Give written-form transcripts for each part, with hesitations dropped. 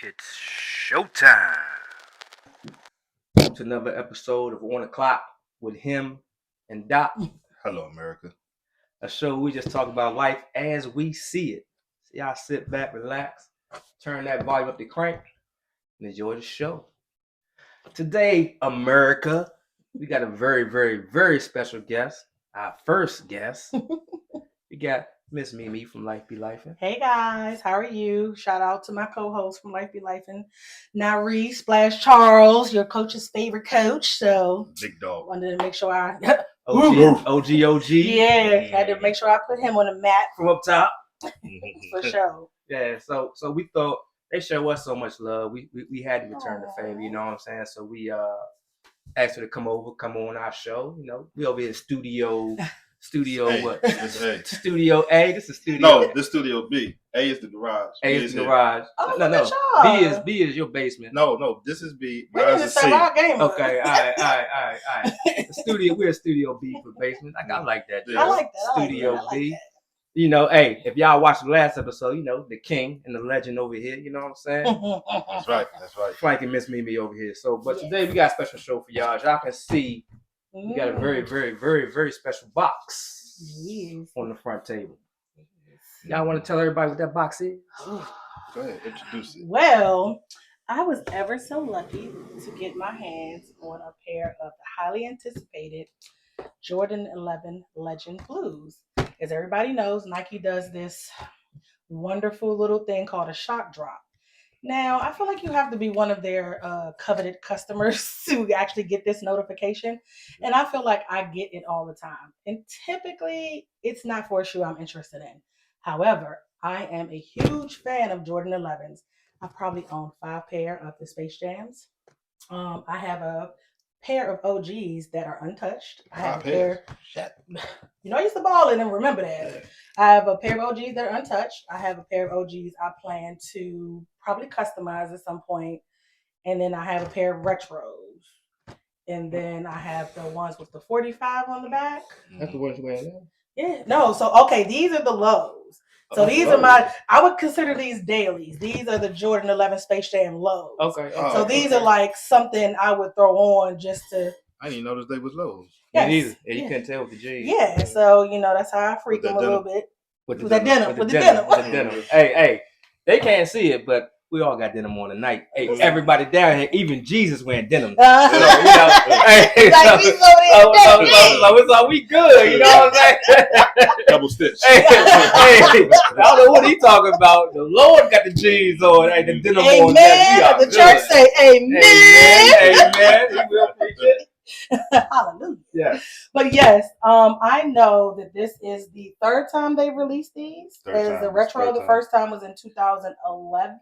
It's showtime. To another episode of On the Clock with him and Doc. Hello, America. A show we just talk about life as we see it. So y'all sit back, relax, turn that volume up to crank, and enjoy the show. Today, America, we got a very, very, very special guest. Our first guest. We got Miss Mimi from Life Be Lifin'. Hey guys, how are you? Shout out to my co-host from Life Be Lifin', Nari Splash Charles, your coach's favorite coach. So Big dog. wanted to make sure I OG. yeah, had to make sure I put him on the map From up top. for sure. Yeah, so we thought they show us so much love. We had to return the favor, you know what I'm saying? So we asked her to come on our show. You know, we over here studio Hey, what? this A. Studio A. This is studio. No, this studio B. A is the garage. A B is the here. garage. Oh, No. look at y'all. B is your basement. No, this is B. We Mine's need to is set C. our game up. Okay, all right. Studio. We're Studio B for basement. I like that. Yeah. I like that. Studio I like B. that. You know, hey, if y'all watched the last episode, you know the king and the legend over here. You know what I'm saying? That's right. Frank and Miss Mimi over here. So, but Yes. today we got a special show for y'all. As y'all can see, we got a very, very, very, very special box Yes. on the front table. Y'all want to tell everybody what that box is? Go ahead, introduce it. Well, I was ever so lucky to get my hands on a pair of the highly anticipated Jordan 11 Legend Blues. As everybody knows, Nike does this wonderful little thing called a shock drop. Now, I feel like you have to be one of their coveted customers to actually get this notification. And I feel like I get it all the time. And typically, it's not for a shoe I'm interested in. However, I am a huge fan of Jordan 11s. I probably own 5 pair of the Space Jams. I have a pair of OGs that are untouched. I have a pair. Shit. You know, I used to ball in and remember that. I have a pair of OGs that are untouched. I have a pair of OGs I plan to probably customize at some point. And then I have a pair of retros. And then I have the ones with the 45 on the back. That's the ones you wear now. Yeah. No, so okay, these are the lows. So these are I would consider these dailies. These are the Jordan 11 Space Jam lows. Okay. So these are like something I would throw on just to. I didn't notice they was lows. Yeah, Yes, you yeah. couldn't tell with the G's. Yeah, so you know that's how I freak With them that a little bit. With With that denim. With the denim. Hey, they can't see it, but we all got denim on tonight. Hey, everybody down here, even Jesus wearing denim. Uh-huh. Hey, Like he's over there. so we good, you know what I'm saying? Double stitch. Hey, I don't know what he talking about. The Lord got the jeans on, hey, the denim on. Amen. The church say amen. Amen. He will preach it. Hallelujah. Yes. But yes, I know that this is the third time they released these. Third As time. the retro, Third the time. first time was in 2011.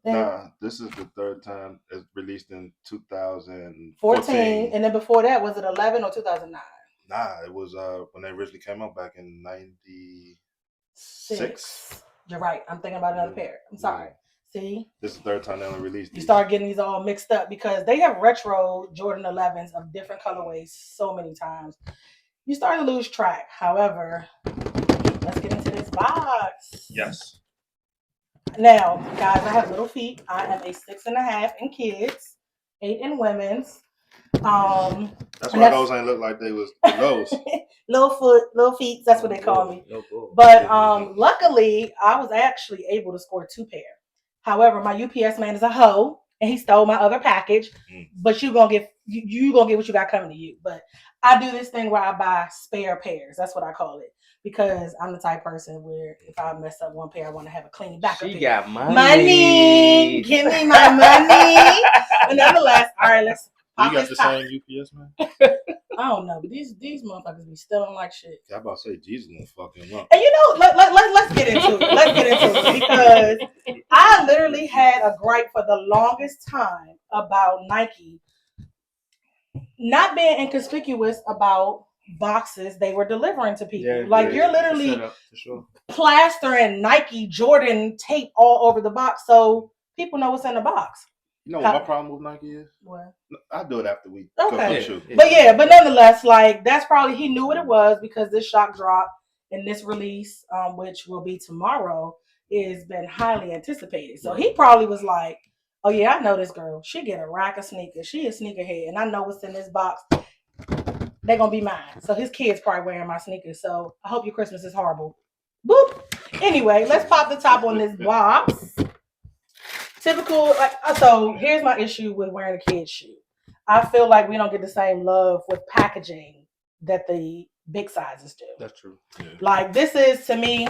Nah, this is the third time. It's released in 2014. 14, and then before that, was it 11 or 2009? Nah, it was when they originally came out back in 96. 6. You're right. I'm thinking about another pair. I'm sorry. See? This is the third time they only released You these. start getting these all mixed up because they have retro Jordan 11s of different colorways so many times. You start to lose track. However, let's get into this box. Yes. Now, guys, I have little feet. I am a 6.5 in kids, 8 in women's. That's why those ain't look like they was the lows. little feet. That's what they call me. No bull. But luckily, I was actually able to score 2 pair. However, my UPS man is a hoe, and he stole my other package. But you gonna get what you got coming to you. But I do this thing where I buy spare pairs. That's what I call it. Because I'm the type person where if I mess up one pair, I want to have a clean backup. She pair. got money. Money. Give me my money. But nonetheless, all right, let's You pop got this the top. same UPS man? I don't know, but these motherfuckers be stealing like shit. I'm about to say Jesus gonna fuck him up. And you know, let's get into it. Let's get into it because I literally had a gripe for the longest time about Nike not being inconspicuous about boxes they were delivering to people. You're literally set up, for sure. plastering Nike Jordan tape all over the box so people know what's in the box. You know what my problem with Nike is? What? I'll do it after we Okay. go for the shoe. But nonetheless, like that's probably he knew what it was because this shock drop in this release, which will be tomorrow, is been highly anticipated. So he probably was like, oh yeah, I know this girl. She get a rack of sneakers. She a sneakerhead, and I know what's in this box. They're gonna be mine. So his kids probably wearing my sneakers. So I hope your Christmas is horrible. Boop. Anyway, let's pop the top on this box. Typical, like, so here's my issue with wearing a kid's shoe. I feel like we don't get the same love with packaging that the big sizes do. That's true. Yeah. Like, this is, to me,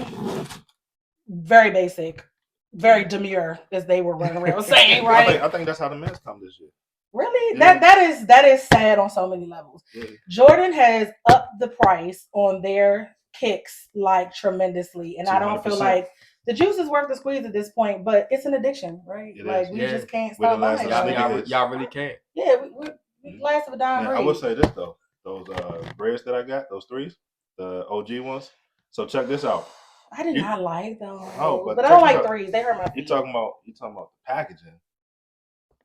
very basic, very demure, as they were running around saying, right? I think that's how the men's come this year. Really? Yeah. That is sad on so many levels. Yeah. Jordan has upped the price on their kicks like tremendously, and I don't feel 200%. like the juice is worth the squeeze at this point, but it's an addiction, right? It like is. we Yeah. just can't We're the stop last buying. of it. sneakerheads. Y'all really can't. Yeah, we last of a dime Now, I breed. will say this though, those breads that I got, those threes, the OG ones. So check this out. I did You- not like those. Oh, but but I don't check this like out. threes. They hurt my You feet. talking about the packaging.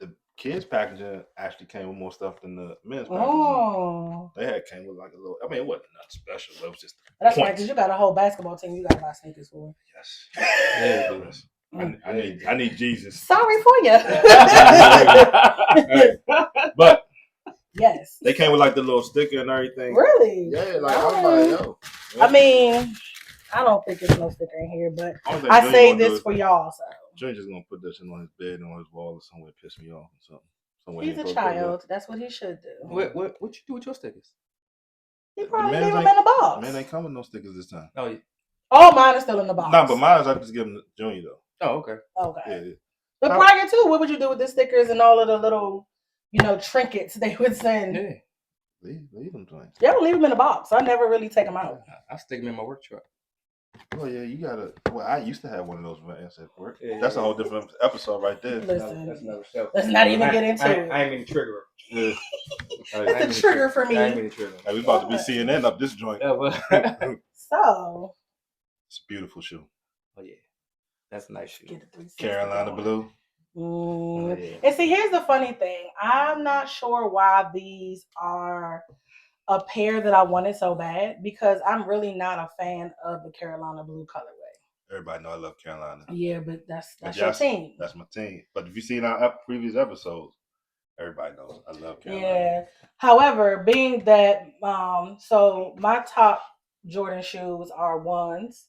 The kids packaging actually came with more stuff than the men's packaging. Oh, They came with like a little. I mean, it wasn't nothing special. It was just that's right. points. Because you got a whole basketball team. You got to buy sneakers for. Yes. Yeah, it Yes. I need Jesus. Sorry for you. But Yes. they came with like the little sticker and everything. Really? Yeah, like I was like, yo. I mean, I don't think there's no sticker in here, but Only thing I Junior say gonna do this is- for y'all. So Junior's just gonna put that shit on his bed and on his wall or somewhere, piss me off or something. Somewhere he's he a ain't supposed to put it child. That's what he should do. What you do with your stickers? He probably man leave them ain't- in the at. box. Man, ain't coming with no stickers this time. Oh, yeah. All mine are still in the box. Nah, but mine I just give them to Junior though. Oh, okay. Okay. Yeah. But prior to, what would you do with the stickers and all of the little, trinkets they would send? Yeah. Leave them joints. Yeah, I would leave them in the box. I never really take them out. I stick them in my work truck. Oh yeah, you gotta. Well, I used to have one of those vans at work. Yeah, That's a yeah. whole different episode right there. Listen, That's another show. let's not even get into it. I ain't mean to trigger her. Yeah. It's a trigger for me. I ain't mean to trigger her. Hey, we about to be CNN up this joint. Yeah, but- So, It's a beautiful shoe. oh yeah, that's a nice shoe. get the 360 Carolina going. blue. Oh, Mm. yeah. And see, here's the funny thing. I'm not sure why these are a pair that I wanted so bad because I'm really not a fan of the Carolina blue colorway. Everybody know I love Carolina. Yeah, but that's But your yes, team. That's my team. But if you see in our previous episodes, everybody knows I love Carolina. Yeah. However, being that so my top Jordan shoes are ones,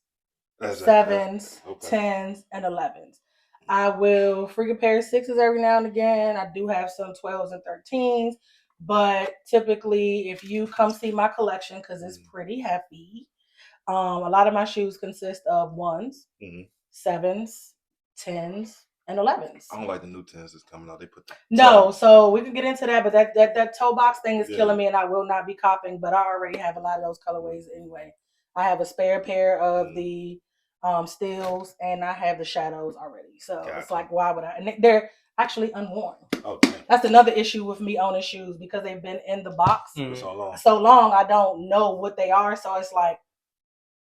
That's it. 7s, Okay. 10s, and 11s. I will freak a pair of 6s every now and again. I do have some 12s and 13s, but typically, if you come see my collection, because it's pretty hefty, a lot of my shoes consist of 1s, Mhm. 7s, 10s, and 11s. I don't like the new 10s that's coming out. They put the No, so we can get into that, but that toe box thing is Yeah. killing me, and I will not be copping. But I already have a lot of those colorways anyway. I have a spare pair of the steels, and I have the shadows already. So it's Gotcha. like, why would I? And they're actually unworn. Oh, damn. That's another issue with me owning shoes because they've been in the box Mm. For so long. so long. I don't know what they are, so it's like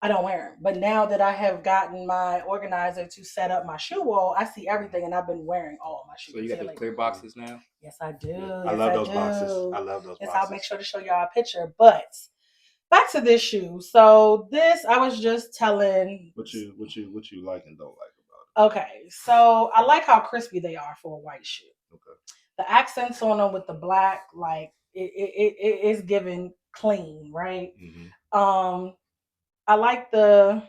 I don't wear them. But now that I have gotten my organizer to set up my shoe wall, I see everything, and I've been wearing all of my shoes. So you got the lately. clear boxes now? Yes, I do. Yeah. Yes, I love those do. boxes. I love those Yes, boxes. I'll make sure to show y'all a picture. But back to this shoe. So this, I was just telling. What you like and don't like about Okay, so I like how crispy they are for a white shoe. it? Okay. The accents on them with the black, like it is giving clean, right? Mm-hmm. I like the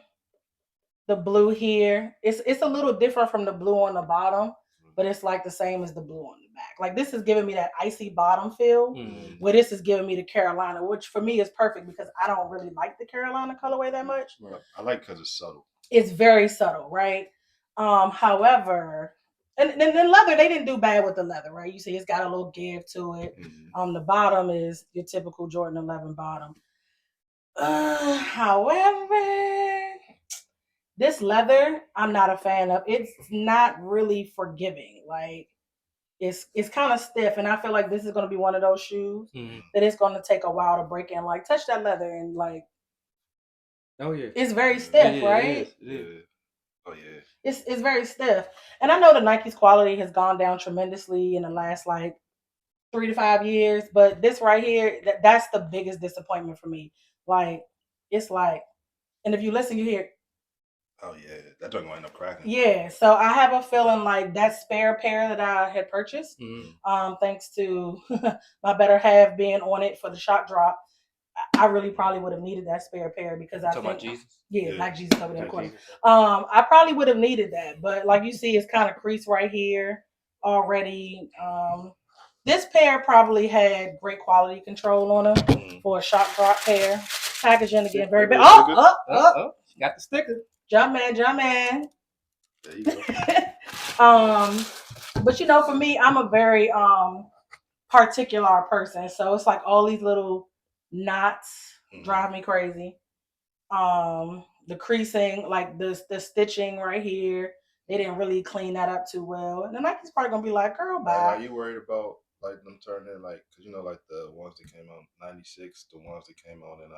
blue here. It's a little different from the blue on the bottom, but it's like the same as the blue on the back. Like this is giving me that icy bottom feel. Mm. Where this is giving me the Carolina, which for me is perfect because I don't really like the Carolina colorway that much. Right. I like because it's subtle. It's very subtle, right? However, and then leather, they didn't do bad with the leather, right? You see it's got a little give to it. Mm-hmm. The bottom is your typical Jordan 11 bottom. However, this leather, I'm not a fan of. It's not really forgiving. Like it's kind of stiff, and I feel like this is going to be one of those shoes Mm. that it's going to take a while to break in. Like touch that leather, and like Oh yeah. it's very stiff, Yeah, right? It is. Yeah. Oh yeah. It's very stiff, and I know the Nike's quality has gone down tremendously in the last like 3 to 5 years, but this right here, that's the biggest disappointment for me. Like it's like, and if you listen, you hear. Oh yeah, that joint gonna end up cracking. Yeah, so I have a feeling like that spare pair that I had purchased, thanks to my better half being on it for the shock drop, I really probably would have needed that spare pair because I Talking about think, Jesus. yeah, Black Jesus over there in the Black corner. Jesus. I probably would have needed that, but like you see, it's kind of creased right here already. This pair probably had great quality control on them for a shock drop pair. Packaging again, very big. Oh, got the sticker. jump man. There you go. But you know, for me, I'm a very particular person, so it's like all these little knots drive me crazy. The creasing, like the stitching right here, they didn't really clean that up too well. And the Nike's probably gonna be like, "Girl, bye." Are you worried about like them turning like, cause you know like the ones that came out in '96, the ones that came out in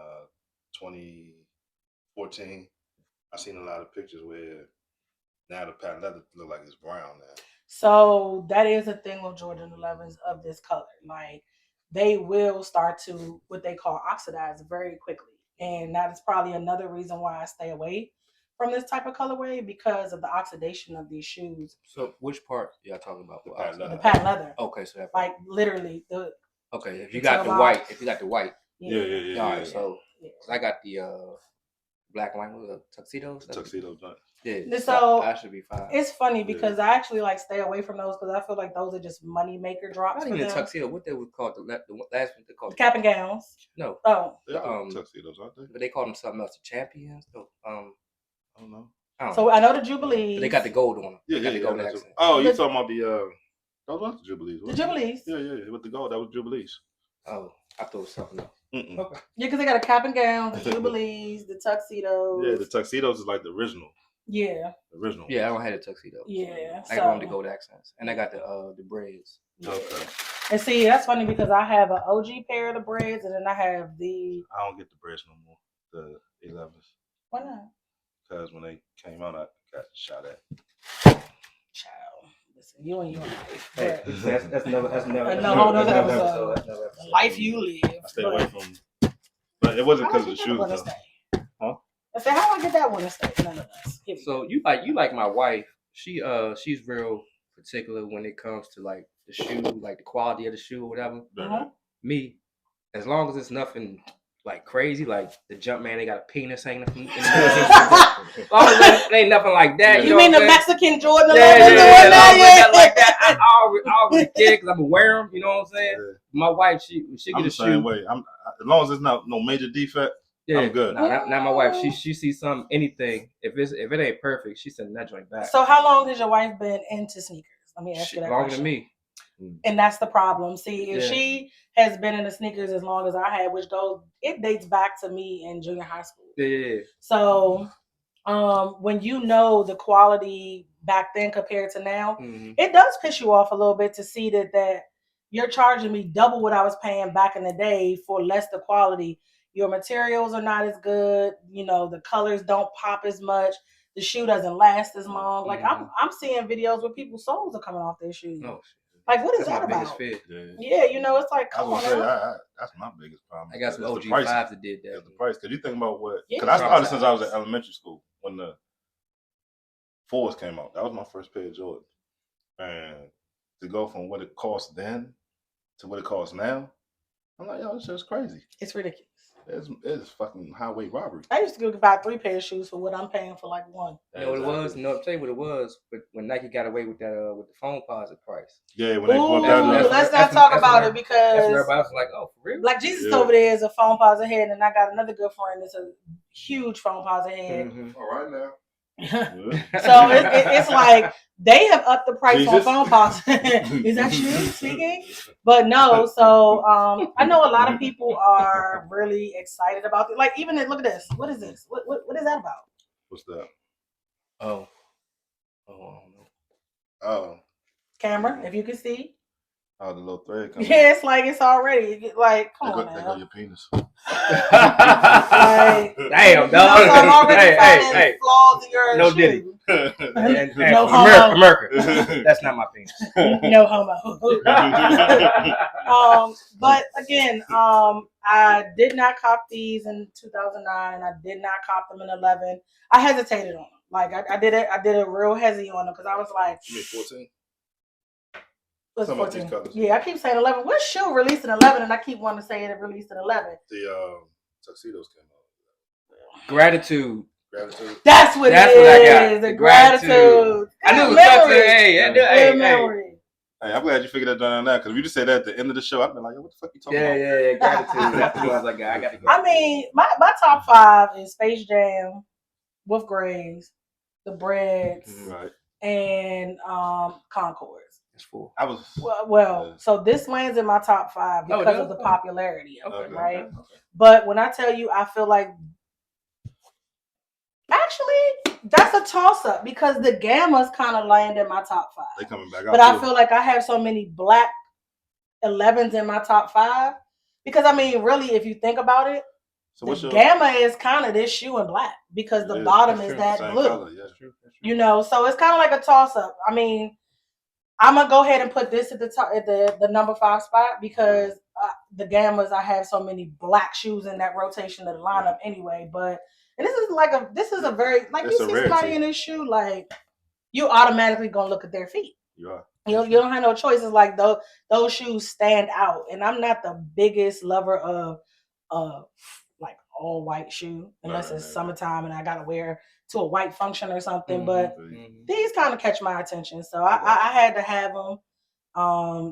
2014? I seen a lot of pictures where now the patent leather look like it's brown now. So that is a thing with Jordan 11s of this color. Like they will start to what they call oxidize very quickly. And that is probably another reason why I stay away from this type of colorway because of the oxidation of these shoes. So which part y'all talking about? The patent leather. The patent leather. Okay, so that Like literally the if you got the white, Yeah. All right, so I got the black and white with the tuxedos. Tuxedo joint. Yeah, so that should be fine. It's funny because I actually like stay away from those because I feel like those are just money maker drops. Not even a tuxedo. What they would call the last one? They called cap and gowns. No. Oh. Tuxedos, aren't they? But they call them something else. The champions. No. I don't know. So I know the Jubilees. They got the gold on them. Yeah, the gold accent. Oh, you talking about the those were the Jubilees. The Jubilees. Yeah, with the gold, that was Jubilees. Oh, I thought it was something else. Okay. Yeah, because they got a cap and gown, the Jubilees, the tuxedos. Yeah, the tuxedos is like the original. Yeah. The original. Yeah, I don't have a tuxedo. Yeah. I got the gold accents, and I got the braids. Yeah. Okay. And see, that's funny because I have an OG pair of the braids, and then I have the. I don't get the braids no more. The 11s. Why not? Because when they came out, I got shot at. Child, listen, you and your life. Hey, that's never. Another episode. The life you live. I stay away from. But it wasn't because of the shoes, though. Huh? I said, how do I get that one to stay? Nonetheless. So you like my wife. She's real particular when it comes to like the shoe, like the quality of the shoe or whatever. Me, as long as it's nothing like crazy, like the Jumpman, they got a penis hanging from. As long as it ain't nothing like that. You mean the Mexican Jordan 11? Yeah, like that. I already care because I'm gonna wear them. You know what I'm saying? Yeah. My wife, she get a shoe. Way. As long as it's not no major defect. Yeah. I'm good. Now my wife, she sees anything. If it ain't perfect, she sending that joint back. So how long has your wife been into sneakers? Let me ask you that longer question. than me. And that's the problem. See, if she has been into sneakers as long as I have, it dates back to me in junior high school. Yeah. So when you know the quality back then compared to now, it does piss you off a little bit to see that you're charging me double what I was paying back in the day for less the quality. Your materials are not as good. You know, the colors don't pop as much. The shoe doesn't last as long. Like I'm seeing videos where people's soles are coming off their shoes. Oh, like what is that about? Yeah, you know, it's like come on. That's my biggest problem. I got some OG 5s that did that. The price, because you think about what? Because I started since I was in elementary school when the 4s came out. That was my first pair of Jordans, and to go from what it cost then to what it costs now, I'm like, yo, this shit's crazy. It's ridiculous. It's fucking highway robbery. I used to go buy 3 pairs of shoes for what I'm paying for like 1. You know what it was? No, I'll tell you what it was. But when Nike got away with that, with the phone posit price. Yeah, when they bought that. Let's not talk about it because everybody was like, "Oh, for real?" Like Jesus over there is a phone posit head, and I got another good friend that's a huge phone posit head. All right now. So it's like they have upped the price on phone posit. Is that you speaking? But no. So I know a lot of people are really excited about it. Like even look at this. What is this? What is that about? What's that? Oh, I don't know. Oh. Camera, if you can see. Oh, the little thread coming. Yeah, it's like it's already like come on, man. There go your penis. Like, damn, dog. So I'm already finding flaws in your no shoe. diddy. No homo. America. That's not my penis. No homo. But again, I did not cop these in 2009. I did not cop them in 11. I hesitated on them Like I did it. I did a real hezzy on them because I was like, You mean 14? what's Some of these 14? colors. Yeah, I keep saying 11. What shoe released in 11? And I keep wanting to say it released in 11. The tuxedos came out. Gratitude. Gratitude. That's what That's it what I is. got. The The gratitude. gratitude. I knew it was Good something. memory. Hey, Good hey. memory. Hey, I'm glad you figured that down now, because if you just say that at the end of the show, I'd be like, what the fuck you talking about? Yeah. Gratitude. That's the ones I got. I got to go. I mean, my top 5 is Space Jam, Wolf Grays, The Breads, Right. and Concords. It's 4. I was. Well, so this lands in my top 5 Oh, because does? of the popularity of it, Okay, right? okay. But when I tell you, I feel like actually that's a toss up because the Gammas kind of land in my top 5. They coming back out. But I feel like I have so many black 11s in my top 5 because I mean, really, if you think about it, So the what's your Gamma is kind of this shoe in black because the It is. bottom That's is true. that same blue. color? Yeah, true. You know, so it's kind of like a toss up. I mean, I'm gonna go ahead and put this at the top, at the number 5 spot because the Gammas, I have so many black shoes in that rotation of the lineup anyway. But and this is a very like It's you a see rarity. somebody in this shoe, like you automatically gonna look at their feet. You are. You don't have no choices. Like those shoes stand out, and I'm not the biggest lover of like all white shoe unless it's summertime and I gotta wear to a white function or something. But these kind of catch my attention, so I had to have them.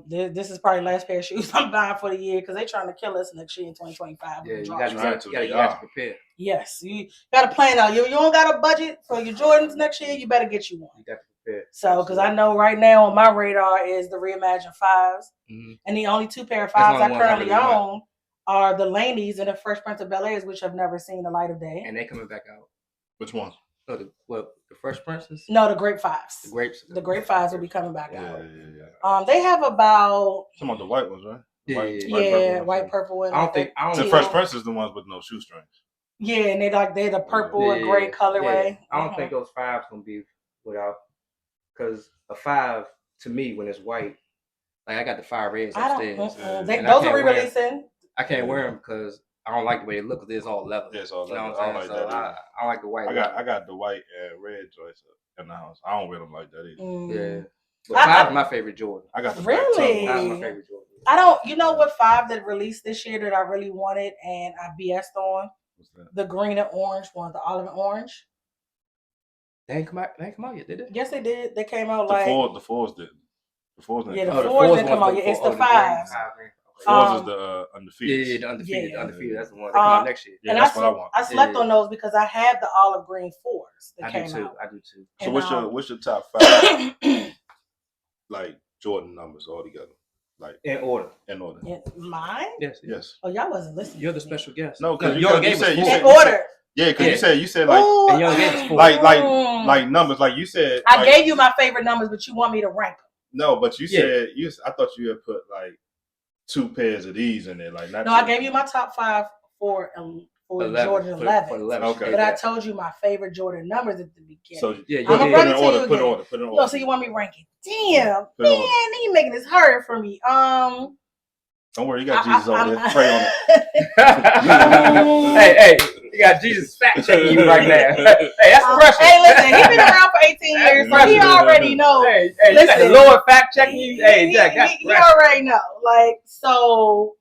This is probably the last pair of shoes I'm buying for the year because they're trying to kill us next year in 2025. Yeah, you Trying got to prepare. Yes, you got to plan out. You don't got a budget for your Jordans next year. You better get you one. You got to prepare. So, because I know right now on my radar is the Reimagined 5s, and the only 2 pair of 5s I currently own are the Laneys and the Fresh Prince of Bel-Airs, which have never seen the light of day. And they coming back out. Which one? Oh, the Fresh Princes? No, the Grape 5s. The grapes. The Grape 5s will be coming back out. Yeah. They have about Some of the white ones, right? White, purple, and I don't think The teal. Fresh Prince is the ones with no shoestrings. Yeah, and they're the purple and gray colorway. Yeah. I don't think those 5s gonna be without, because a 5 to me when it's white, like I got the 5 reds upstairs. Those are re-releasing. I can't wear them because I don't like the way they look. Cause it's all leather. Yeah, it's all leather. You know what I'm saying? I like the white. I got the white and red joints in the house. I don't wear them like that either. Yeah. But 5 is my favorite Jordan. I got the Really? black 5 is my favorite Jordan. I don't. You know what 5 that released this year that I really wanted and I BS'd on? What's that? The green and orange one, the olive and orange. They ain't come out yet, did they? Yes, they did. They came out The fours didn't. The fours didn't. Yeah, the come out. fours didn't come out yet. It's the 5s. Fours is the undefeated. Yeah, the undefeated. Yeah. The undefeated. That's the one. They come out next year. Yeah, And that's what I want. I slept Yeah. on those because I had the olive green 4s that I came do too. out. I do too. So And, what's your top 5 like Jordan numbers all together? Like In order. in order. Mine? Yes. Oh, y'all wasn't listening. You're the to me. special guest. No, because your game you said In order. yeah, because Yeah. you said like Ooh, And Young Game is 4. like numbers like you said. I like, gave you my favorite numbers, but you want me to rank them. No, but you Yeah. said I thought you had put like 2 pairs of these in there, like not. No, I gave you my top 5 for Jordan 11. For 11. Okay. But I told you my favorite Jordan numbers at the beginning. So Yeah, put, I'ma put run in it to order. you Put in again. order. Put in Yo, order. so you want me ranking? Damn, Put it man, on. you making this harder for me. Don't worry, you got Jesus over there. Pray on it. hey, you got Jesus fact checking you right now. Hey, that's pressure. Hey, listen, he's been around for 18 years, so he already knows. Hey, you got the Listen. Lord fact checking you. Hey, Jack, that's he pressure. already know. Like, so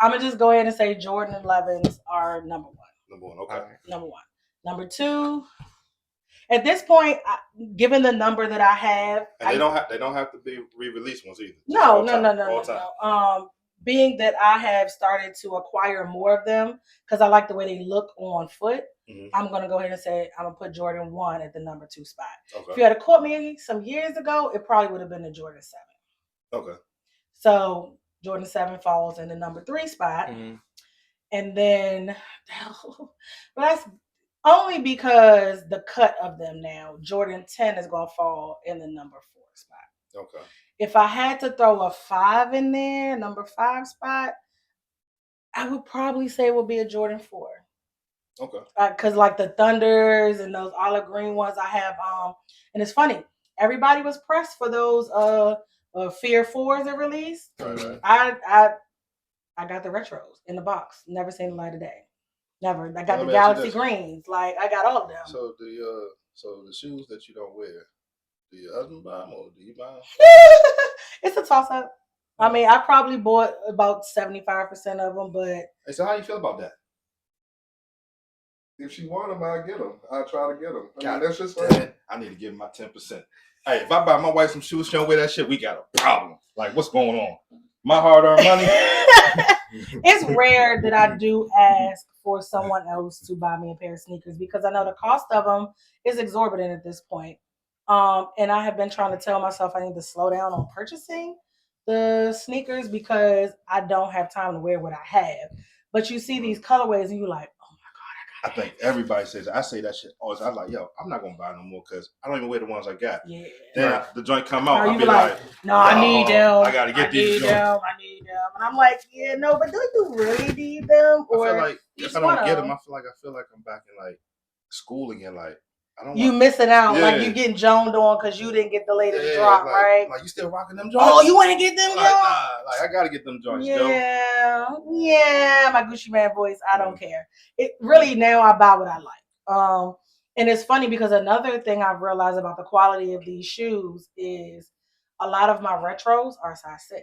I'm gonna just go ahead and say Jordan 11s are number 1. Number 1. Okay. Number 1. Number 2. At this point, given the number that I have, And they don't have to be re-released ones either. Just No. all time. Being that I have started to acquire more of them because I like the way they look on foot, I'm gonna go ahead and say I'm gonna put Jordan 1 at the number 2 spot. Okay. If you had caught me some years ago, it probably would have been the Jordan 7. Okay. So Jordan 7 falls in the number 3 spot, and then, but that's only because the cut of them now. Jordan 10 is gonna fall in the number 4 spot. Okay. If I had to throw a 5 in there, number 5 spot, I would probably say it would be a Jordan 4. Okay. Because like the Thunders and those olive green ones I have, and it's funny, everybody was pressed for those Fear 4s that released. Right. I got the retros in the box. Never seen the light of day. Never. I got Let the me ask you Galaxy this. Greens. Like I got all of them. So So the shoes that you don't wear, do your husband buy them or do you buy them? It's a toss up. I mean, I probably bought about 75% of them, but Hey, so how you feel about that? If she want them, I'll get them. I'll try to get them. I mean, God that's just damn like, it. I need to give my 10%. Hey, if I buy my wife some shoes, she don't wear that shit, we got a problem. Like, what's going on? My hard-earned money. it's rare that I do ask for someone else to buy me a pair of sneakers because I know the cost of them is exorbitant at this point. And I have been trying to tell myself I need to slow down on purchasing the sneakers because I don't have time to wear what I have. But you see these colorways and you're like, oh my I think everybody says that. I say that shit always. I'm like, yo, I'm not gonna buy no more because I don't even wear the ones I got. yeah. Then the joint come out, No, I'll you be be like, like, no, I need them. I gotta get these joints. I need them. And I'm like, yeah, no, but do you really need them? I Or feel like if I wanna- don't get them, I feel like I'm back in like school again. Like I don't. you missing out. Yeah. Like you getting joned on because you didn't get the latest drop, like, right? Like you still rocking them joints? Oh, you want to get them, like, Jones? nah, like I gotta get them joints, yo. Yeah, my Gucci Man voice. I don't care. It really now I buy what I like. And it's funny because another thing I've realized about the quality of these shoes is a lot of my retros are size 6.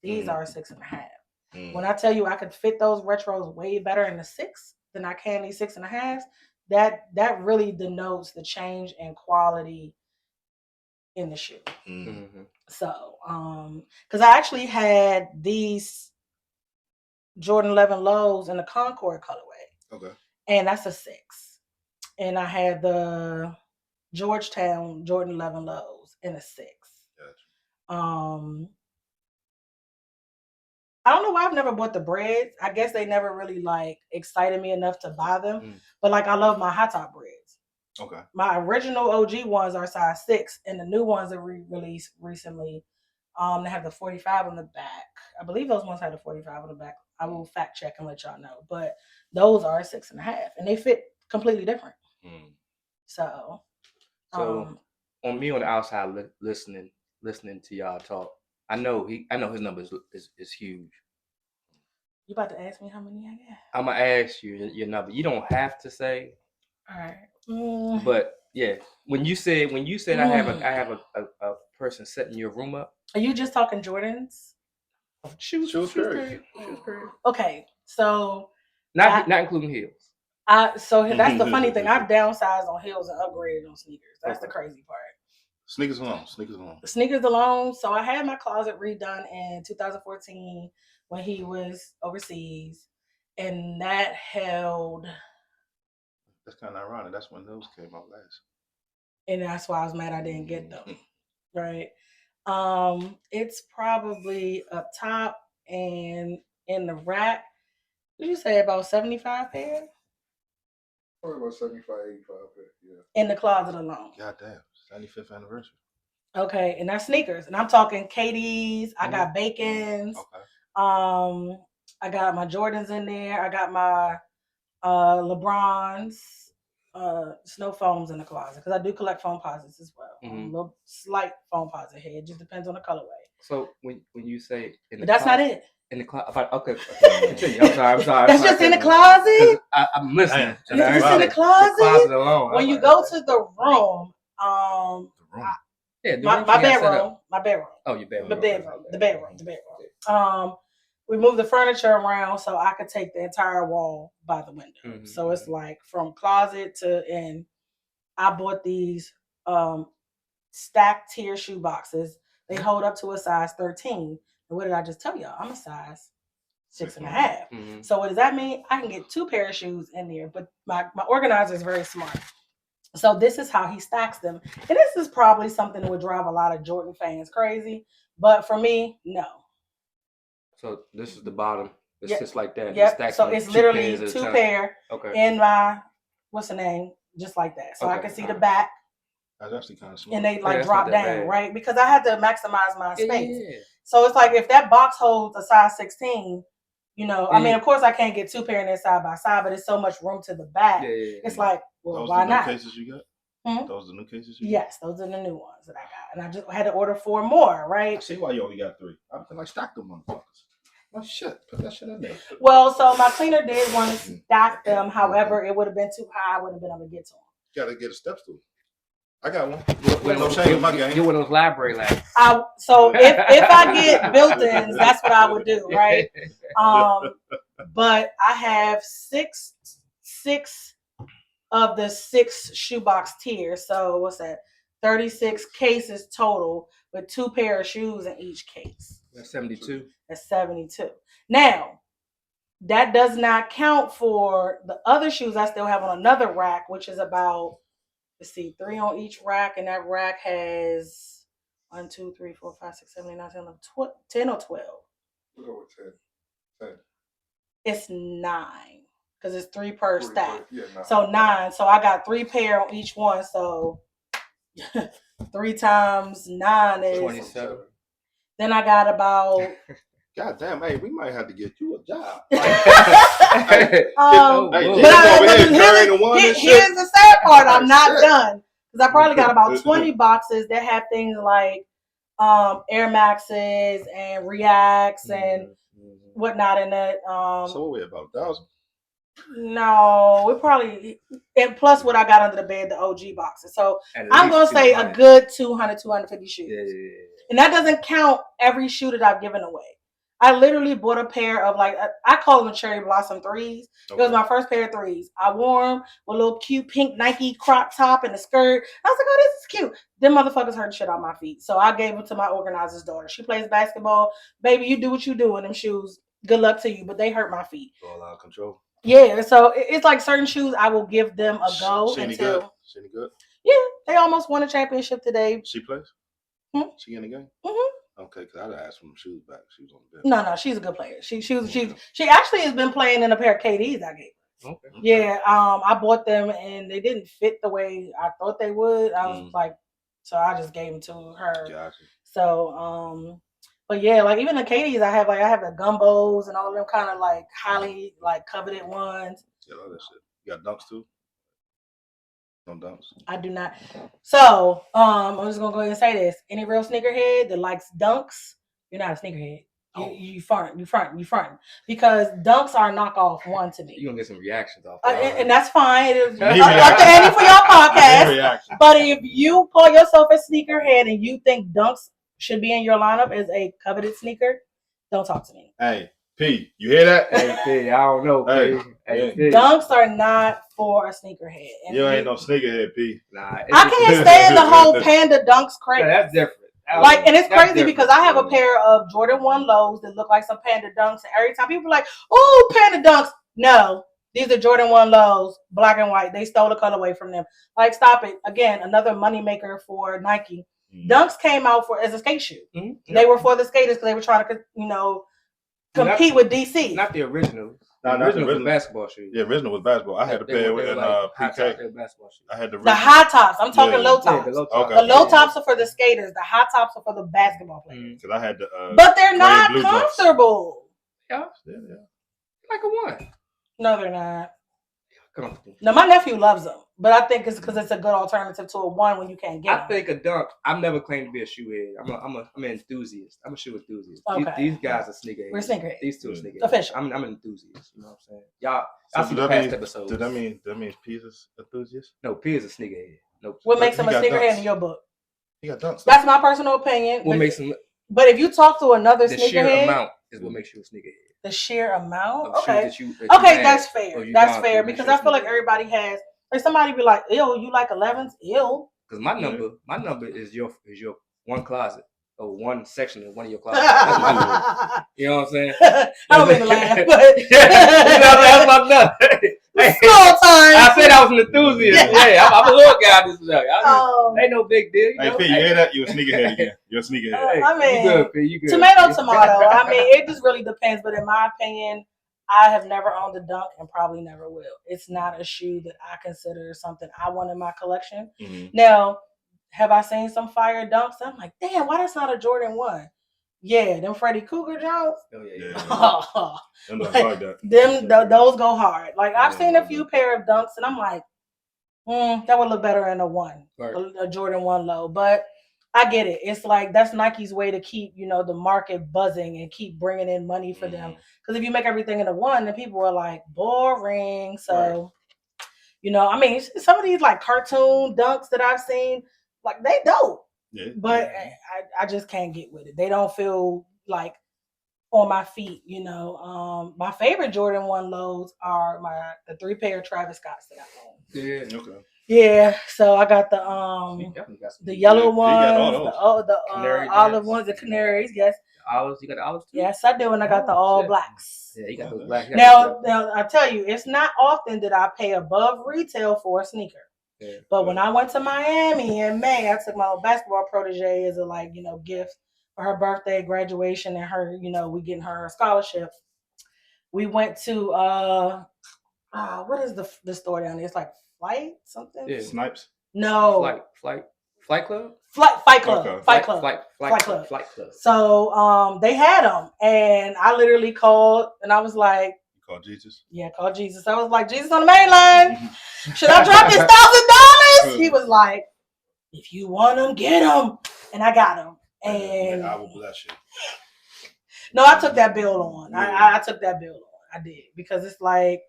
These are 6.5. When I tell you I could fit those retros way better in the 6 than I can these 6.5s, that really denotes the change in quality in the shoe. Mm-hmm. So, because I actually had these Jordan 11 lows in the Concord colorway. Okay. And that's a 6. And I had the Georgetown Jordan 11 lows in a 6. Gotcha. I don't know why I've never bought the breads. I guess they never really like excited me enough to buy them. But like I love my high top breads. Okay. My original OG ones are size 6, and the new ones that released recently, they have the 45 on the back. I believe those ones had the 45 on the back. I will fact check and let y'all know. But those are 6.5, and they fit completely different. So on me on the outside listening to y'all talk, I know his number is huge. You about to ask me how many I got? I'm gonna ask you your number. You don't have to say. All right. But yeah, when you said I have a person setting your room up. Are you just talking Jordans? Shoes period. Okay, so not including heels. So that's the funny thing. I've downsized on heels and upgraded on sneakers. That's the crazy part. Sneakers alone. Sneakers alone. So I had my closet redone in 2014 when he was overseas, and that held. That's kind of ironic. That's when those came out last. And that's why I was mad I didn't get them. Right. It's probably up top and in the rack. Did you say about 75 pairs? probably about 75, 85. Yeah. In the closet alone. Goddamn. 75th anniversary. Okay, and that's sneakers. And I'm talking KDs. I got Bacons. Okay. I got my Jordans in there. I got my LeBrons, snow foams in the closet because I do collect foam posits as well. A little slight foam posit here. It just depends on the colorway. So when you say in the but that's closet, not it. In the closet. Okay. Continue. I'm sorry. That's just in the closet. I'm listening. It's just in the closet. The closet alone. When you go to the room, my bedroom. Oh, your bedroom. The bedroom. We moved the furniture around so I could take the entire wall by the window. So it's like from closet to in. I bought these stacked tier shoe boxes. They hold up to a size 13. And what did I just tell y'all? I'm a size 6.5. So what does that mean? I can get 2 pair of shoes in there, but my organizer is very smart. So this is how he stacks them. And this is probably something that would drive a lot of Jordan fans crazy. But for me, no. So this is the bottom. It's just like that. Yep. So it's literally 2 pair in my, what's the name? Just like that. So I can see the back. That's actually kind of smart. And they drop down, right? Because I had to maximize my space. Yeah. So it's like if that box holds a size 16, I mean, of course I can't get 2 pair in there side by side, but it's so much room to the back. It's like, well, those why Those not? the new cases you got? Those the new cases you got? Yes, those are the new ones that I got. And I just had to order 4 more, right? I see why you only got 3. I've been like, stack them motherfuckers. Oh shit, put that shit in there. Well, so my cleaner did want to stack them. However, it would have been too high. I wouldn't have been able to get to them. You gotta get a step stool. I got one. You're No shame in my game. one of those library lads. So if I get built-ins, that's what I would do, right? But I have six of the 6 shoebox tiers. So what's that? 36 cases total with 2 pair of shoes in each case. That's 72. That's 72. Now, that does not count for the other shoes I still have on another rack, which is about, let's see, 3 on each rack, and that rack has 1, 2, 3, 4, 5, 6, 7, 8, 9, 10, 11, 12, 10 or 12. We'll go with 10. 10. It's 9 because it's 3 per stack. Yeah, 9. So 9. So I got 3 pair on each one. So 3 times 9 is 27. Then I got about. God damn, hey, we might have to get you a job. Hey, But here's the sad part. I'm not done because I probably got about 20 boxes that have things like Air Maxes and Reacts and whatnot in it. So what we about 1,000? No, we probably, and plus what I got under the bed, the OG boxes. So At I'm least gonna say 200. a good 200, 250 shoes. Yeah. And that doesn't count every shoe that I've given away. I literally bought a pair of I call them cherry blossom 3s. Okay. It was my first pair of 3s. I wore them with a little cute pink Nike crop top and a skirt. I was like, oh, this is cute. Them motherfuckers hurt shit on my feet. So I gave them to my organizer's daughter. She plays basketball. Baby, you do what you do in them shoes. Good luck to you, but they hurt my feet. All out of control. Yeah, so it's like certain shoes I will give them a go She any until. good? She any good? Yeah, they almost won a championship today. She plays? Hmm? She in the game? Mm-hmm. Okay, because I'd asked for them shoes back. She was on the bench. No, she's a good player. She actually has been playing in a pair of KDs I gave. Okay. Yeah, I bought them and they didn't fit the way I thought they would. I was like, so I just gave them to her. Gotcha. So, but yeah, like even the KDs I have the gumbos and all of them kind of like highly like coveted ones. Yeah, all that shit. You got dunks too? No dunks. I do not. So, I'm just gonna go ahead and say this: any real sneakerhead that likes dunks, you're not a sneakerhead. You front, because dunks are a knockoff one to me. You're gonna get some reactions off And that's fine. It is up Need to reaction. Andy for your podcast. Reaction. But if you call yourself a sneakerhead and you think dunks should be in your lineup as a coveted sneaker, don't talk to me. Hey, P, you hear that? Hey, P, I don't know, P. Hey, P. Dunks are not for a sneakerhead. And you ain't no sneakerhead, P. Nah, I can't stand the whole panda dunks craze. Yeah, that's different. Like, and it's That's crazy because I have a pair of Jordan 1 lows that look like some panda dunks, and every time people are like, "Oh, panda dunks," no, these are Jordan 1 lows, black and white. They stole the colorway from them. Like, stop it. Again, another moneymaker for Nike. Dunks came out as a skate shoe. Mm-hmm. They were for the skaters because they were trying to, compete with DC. Not the original. Not the original original. With basketball shoes. Yeah, original was basketball. I had a pair in PK. Basketball shoes. I had the The high tops. I'm talking Yeah. low Yeah, tops. the low Okay. The low tops are for the skaters. The high tops are for the basketball players. Because I had the. But they're not blue dunks. comfortable. Yeah, Yeah. like a one. No, they're not. Comfortable. No, my nephew loves them, but I think it's because it's a good alternative to a one when you can't get I them. think a dunk. I've never claimed to be a shoe head. I'm an enthusiast. I'm a shoe enthusiast. Okay. These guys are sneakerheads. We're sneakerheads. These two are sneakerheads. Official. I'm an enthusiast. You know what I'm saying? Y'all So see do the that past mean- episodes. Does that mean P's is enthusiast? No, P is a sneakerhead. No. What makes He him a got sneakerhead dunks. in your book? He got dunks. That's my personal opinion. What but, makes him but if you talk to another the sheer sneakerhead, amount is what makes you a sneakerhead. the sheer amount, Of shoes okay, that you okay, have that's or fair. you That's gone fair through, because makes I you a feel like sneakerhead. everybody has. Like somebody be like, "Ew, you like 11s? Ew." Because my number is your one closet or one section in one of your closets. That's my number. You know what I'm saying? I don't mean to laugh, but That's my number. Hey, small time. I said I was an enthusiast. Yeah, I'm a little guy. This is ain't no big deal. You Hey, know? P, you hear that? You a sneakerhead again. You're a sneakerhead. Hey, I mean, you good, P, you good. Tomato. I mean, it just really depends. But in my opinion, I have never owned a dunk and probably never will. It's not a shoe that I consider something I want in my collection. Mhm. Now, have I seen some fire dunks? I'm like, damn, why that's not a Jordan 1? Yeah, them Freddy Cougar Jones. Oh, yeah. Yeah. Them dunks like that. Those go hard. Like I've seen a few pair of dunks, and I'm like, that would look better in a one, Right. a Jordan 1 low. But I get it. It's like that's Nike's way to keep the market buzzing and keep bringing in money for them. Because if you make everything in a one, then people are like boring. So, I mean, some of these like cartoon dunks that I've seen, Like they dope, Yeah. but I just can't get with it. They don't feel like on my feet, you know. My favorite Jordan 1 lows are the 3 pair of Travis Scotts that I own. Yeah. Okay. Yeah, so I got the You definitely got some. the yellow Yeah, you got ones, all the Canary olive bands. ones, the canaries. Yes, Olives. You got the olives too. yes, I do, and I got the Oh, all shit. blacks. Yeah, you got those black. you got Now I tell you, it's not often that I pay above retail for a sneaker. those- yeah. But when I went to Miami in May, I took my little basketball protege as a gift for her birthday, graduation, and her, we getting her a scholarship. We went to what is the store down there? It's like Flight something. Yeah. Snipes. No, Flight Club. Fight Club. Okay. Fight Club. Flight Club. So they had them, and I literally called, and I was like, You call Jesus. "Yeah, call Jesus." I was like, "Jesus on the main line. Should I drop this $1,000?" He was like, "If you want them, get them," and I got them. And I will bless you. no, I took that bill on. Yeah. I took that bill on. I did, because it's like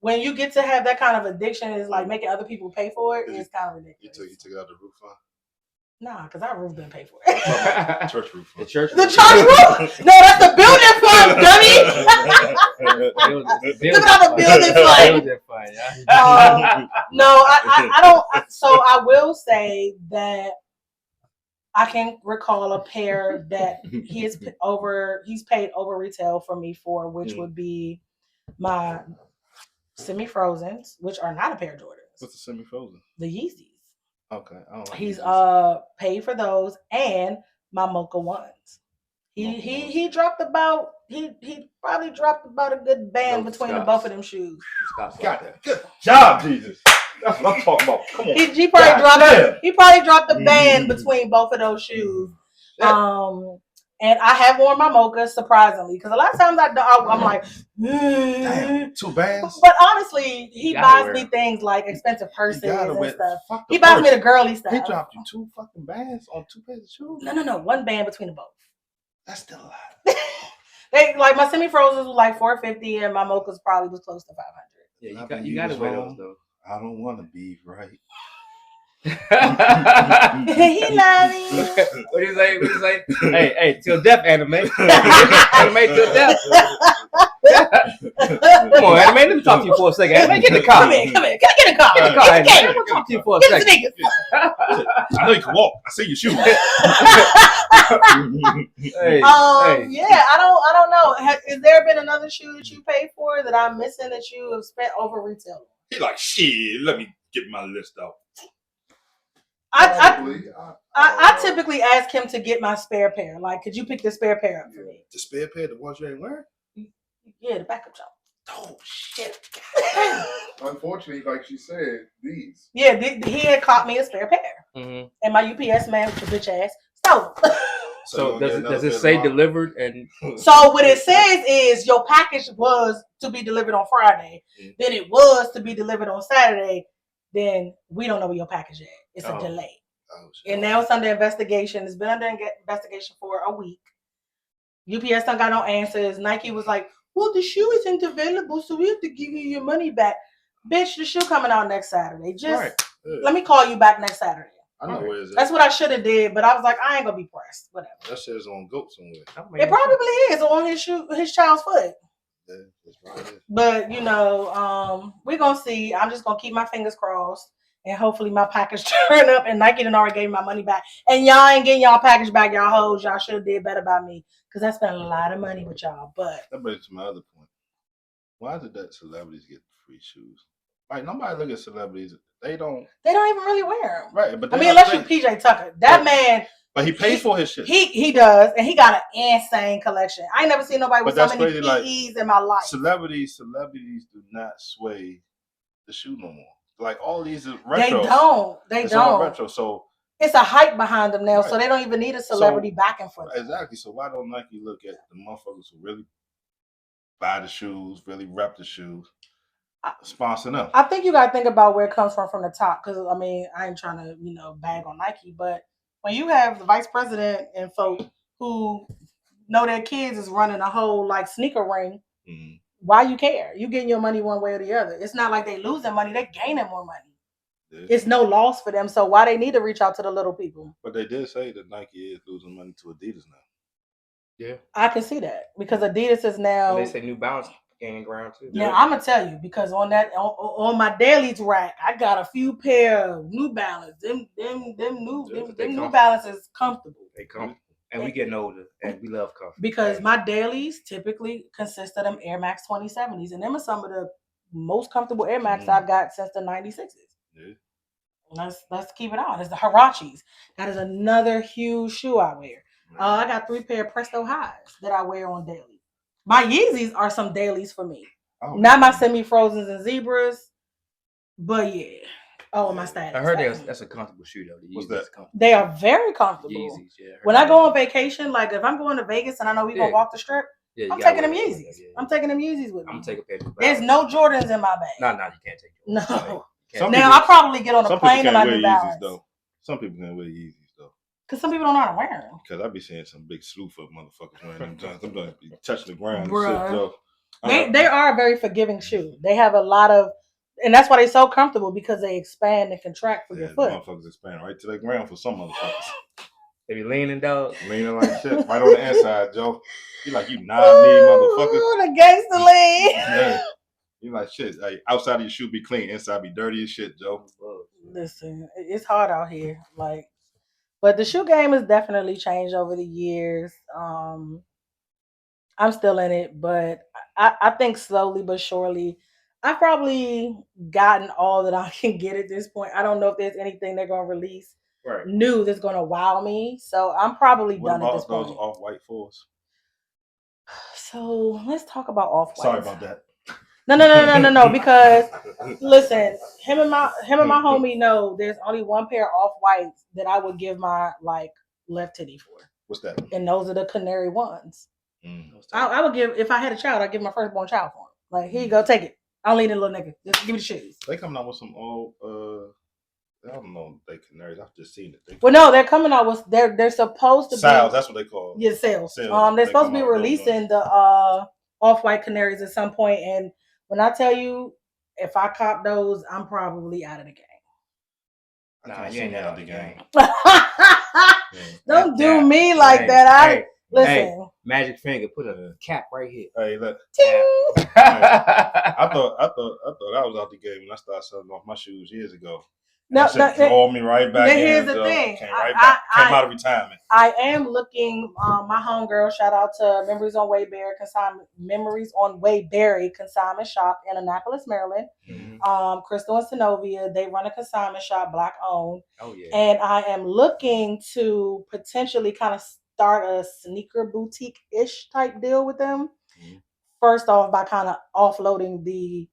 when you get to have that kind of addiction, it's like making other people pay for it. It's kind of You ridiculous. took it out the roof, huh? Nah, because our roof didn't pay for it. Church roof. The church. The church roof? No, that's the building fund, dummy. Look at the building fund. Yeah. No, I don't. So I will say that I can recall a pair that he's paid over retail for me for, which would be my semi-frozens, which are not a pair of Jordans. What's the semi-frozen? The Yeezys. Okay. I don't like He's Yeezys. paid for those, and my Mocha ones. He dropped about he probably dropped about a good band Those between the Scots. both of them shoes. Got that. Good job, Jesus. That's what I'm talking about. Come on. He God probably dropped the band between both of those shoes. And I have worn my Mocha, surprisingly, because a lot of times I'm like, Damn, 2 bands. But honestly, he You gotta buys wear me them. things like expensive purses and stuff. Fuck He the buys me purse. the girly stuff. He dropped you 2 fucking bands on 2 pairs of shoes. No, one band between the both. That's still a lot. They like my semi-frozens was like $450, and my Mochas probably was close to $500. Yeah, you got to wear those though. I don't want to be right. He love me. What do you say? Hey, till death, anime. Anime till death. Come on, anime. Let me talk to you for a second. Anime, get in the car. Come here. Can I get in the car? Get in the car, anime. Get Let me talk to you for a the second. sneakers. I know you can walk. I see your shoes. Hey, Yeah, I don't know. Has there been another shoe that you paid for that I'm missing that you have spent over retail? He like, shit, let me get my list out. I typically ask him to get my spare pair. Like, could you pick the spare pair up for me? The spare pair, the ones you ain't wearing? Yeah, the backup job. Oh, shit. Unfortunately, like she said, these. Yeah, he had caught me a spare pair. Mm-hmm. And my UPS man with your bitch ass stole it. So does it say delivered? And So what it says is your package was to be delivered on Friday. Then it was to be delivered on Saturday. Then we don't know where your package is. It's a delay. Oh, shit. And now it's under investigation. It's been under investigation for a week. UPS don't got no answers. Nike was like, well, the shoe isn't available, so we have to give you your money back. Bitch, the shoe coming out next Saturday. Just let me call you back next Saturday. I know where it's at. That's what I should have did, but I was like, I ain't gonna be pressed. Whatever. That shit's on GOAT somewhere. It probably is on his child's foot. Yeah, it's right there. But we're gonna see. I'm just gonna keep my fingers crossed, and hopefully my package turn up. And Nike done already gave me my money back, and y'all ain't getting y'all package back, y'all hoes. Y'all should have did better by me, because I spent a lot of money with y'all. But That brings to my other point. Why is it that celebrities get free shoes? Like, nobody look at celebrities. They don't even really wear them. Right, but I mean, unless you PJ Tucker, that man. But he pays for his shit. He does, and he got an insane collection. I ain't never seen nobody with so many crazy, PEs in my life. Celebrities do not sway the shoe no more. Like, all these are retro. They It's don't. all retro, so It's a hype behind them now, so Right. they don't even need a celebrity backing for them. exactly. So why don't Nike look at the motherfuckers who really buy the shoes, really rep the shoes, sponsor them? I think you got to think about where it comes from the top, because I mean, I ain't trying to bag on Nike, but when you have the vice president and folk who know their kids is running a whole like sneaker ring, why you care? You getting your money one way or the other. It's not like they losing money; they gaining more money. Yeah. It's no loss for them. So why they need to reach out to the little people? But they did say that Nike is losing money to Adidas now. Yeah. I can see that because Adidas is now. And they say New Balance gaining ground too. Now I'm gonna tell you because on my dailies rack, I got a few pair of New Balance. Them New Balance is comfortable. They comfortable. And we getting older and we love comfort. Because my dailies typically consist of them Air Max 2070s, and them are some of the most comfortable Air Max I've got since the 96s. Yeah. Let's keep it on. It's the Hirachis. That is another huge shoe I wear. I got 3 pair of Presto Highs that I wear on daily. My Yeezys are some dailies for me. Not my semi-frozens and zebras, but yeah. Oh, my status. I heard that's a comfortable shoe though. What's that? They are very comfortable. Yeezys, yeah. When I go on vacation, like if I'm going to Vegas and I know we're gonna walk the strip, I'm taking them Yeezys. I'm taking them Yeezys with me. I'm taking a pair of There's no Jordans in my bag. No, you can't take Jordans. No. Now I probably get on a plane and I New Balance. Though. Some people can wear Yeezys though. Because some people don't know how to wear them. Because I be seeing some big slew foot motherfuckers wearing them Johns. I'm gonna be touching the ground. Bruh. And shit, They are a very forgiving shoe. They have a lot of, and that's why they're so comfortable because they expand and contract for your foot. Motherfuckers expand right to the ground for some motherfuckers. They be leaning, dog. Leaning like shit. Right on the inside, Joe. You like, you 9 knee motherfucker. Ooh, the gangster lean. Yeah. You like shit. Like outside of your shoe be clean, inside be dirty as shit, Joe. Listen, it's hard out here. Like, but the shoe game has definitely changed over the years. I'm still in it, but I think slowly but surely, I've probably gotten all that I can get at this point. I don't know if there's anything they're gonna release new that's gonna wow me. So I'm probably done at this point. What about those off-white fours? So let's talk about off-white. Sorry about that. No. Because listen, him and my homie know there's only one pair of off-whites that I would give my like left titty for. What's that? And those are the canary ones. I would give, if I had a child, I'd give my firstborn child for him. Like, here you go, take it. I'll leave it, little nigga. Just give me the shoes. They coming out with some old, I don't know, they canaries. I've just seen it. Well, no, they're coming out with, they're supposed to sales, be. that's what they call it. Yeah, sales. They're supposed to be releasing the off-white canaries at some point. And when I tell you, if I cop those, I'm probably out of the game. Nah, you ain't out of the game. Don't do me like that. Listen. Hey, magic finger, put a cap right here. Hey, look. I thought I was out the game when I started selling off my shoes years ago. No, draw me right back. Here's the thing. Came out of retirement. I am looking. My homegirl, shout out to Memories on Wayberry Consignment Shop in Annapolis, Maryland. Mm-hmm. Crystal and Synovia, they run a consignment shop, black owned. Oh yeah. And I am looking to potentially kind of start a sneaker boutique-ish type deal with them. Mm-hmm. First off, by kind of offloading the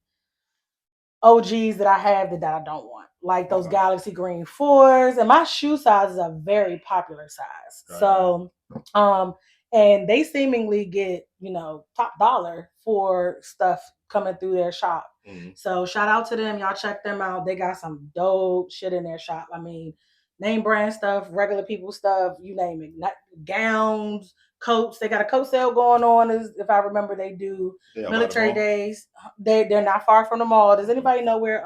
OGs that I have that I don't want. Like those Galaxy Green 4s. And my shoe size is a very popular size. Right. So, and they seemingly get, top dollar for stuff coming through their shop. Mm-hmm. So shout out to them. Y'all check them out. They got some dope shit in their shop. I mean, name brand stuff, regular people stuff, you name it. Not gowns, coats. They got a coat sale going on. If I remember, they do military days. They're not far from the mall. Does anybody know where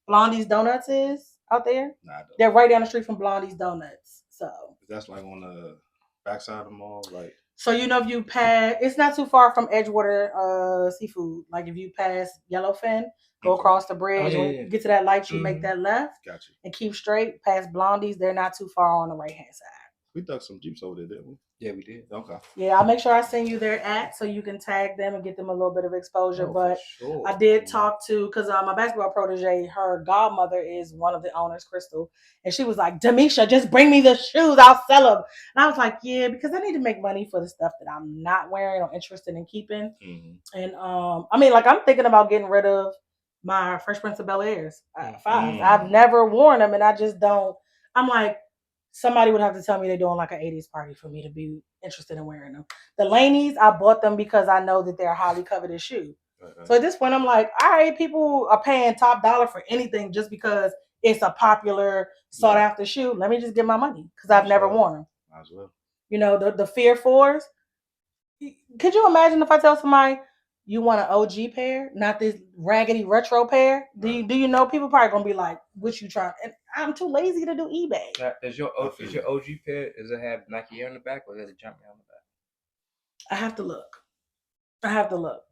Blondie's Donuts is out there? Nah, they're right down the street from Blondie's Donuts. So that's like on the backside of the mall, like. So if you pass, it's not too far from Edgewater Seafood. Like if you pass Yellowfin, go across the bridge, when you get to that light, you make that left. Gotcha. And keep straight past Blondie's. They're not too far on the right hand side. We dug some Jeeps over there, didn't we? Yeah, we did. Okay. Yeah, I'll make sure I send you their so you can tag them and get them a little bit of exposure. But sure. I did talk to, because my basketball protege, her godmother is one of the owners, Crystal. And she was like, Demisha, just bring me the shoes. I'll sell them. And I was like, yeah, because I need to make money for the stuff that I'm not wearing or interested in keeping. Mm-hmm. And I'm thinking about getting rid of my Fresh Prince of Bel-Air's 5s. Mm-hmm. I've never worn them and I just don't. I'm like, somebody would have to tell me they're doing like an 80s party for me to be interested in wearing them. The Laneys, I bought them because I know that they're a highly coveted shoe. So at this point, I'm like, all right, people are paying top dollar for anything just because it's a popular, sought after shoe. Let me just get my money because I've never worn them. Might as well. The Fear 4s. Could you imagine if I tell somebody you want an OG pair, not this raggedy retro pair. Do you know people probably gonna be like, what you trying? And I'm too lazy to do eBay. Now, is your OG pair? Does it have Nike Air on the back, or does it jump on the back? I have to look.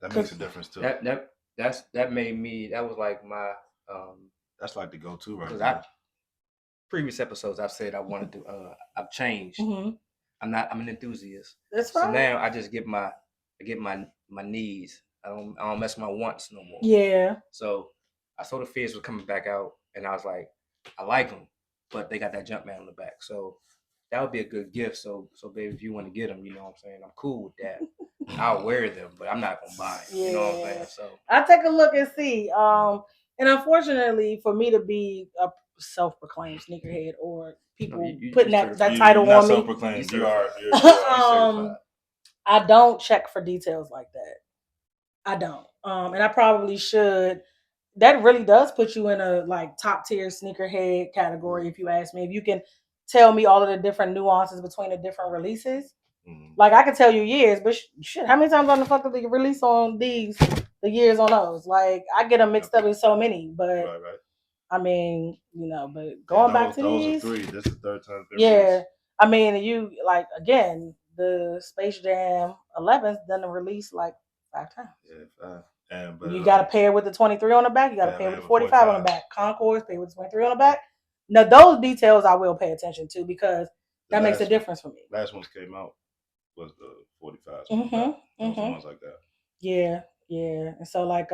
That makes a difference too. That made me. That was like my That's like the go-to right because now. previous episodes I've said I wanted to. I've changed. Mm-hmm. I'm an enthusiast. That's So fine. now I just get my needs. I don't mess my wants no more. Yeah. So I saw the Fizz was coming back out, and I was like, I like them, but they got that Jumpman on the back. So that would be a good gift. So baby, if you want to get them, you know what I'm saying, I'm cool with that. I'll wear them, but I'm not gonna buy them. You know what I'm saying? So I'll take a look and see. And unfortunately, for me to be a self-proclaimed sneakerhead or people putting that title on me, Self-proclaimed. You You're I don't check for details like that. I don't. And I probably should. That really does put you in a like top tier sneakerhead category, if you ask me. If you can tell me all of the different nuances between the different releases. Like I can tell you years, but shit, how many times on the fuck did they release on these? The years on those, like I get them mixed up with so many, but right. I mean, but going back to those these, are 3. This is the third time. Yeah, I mean, you like again the Space Jam 11s done release like 5 times. Yeah, but you got a pair with the 23 on the back. You got a pair with the 45 on the back. Concords pair with the 23 on the back. Now those details I will pay attention to because that makes a difference for me. Last ones came out was the 45s. Ones like that. Yeah. And so like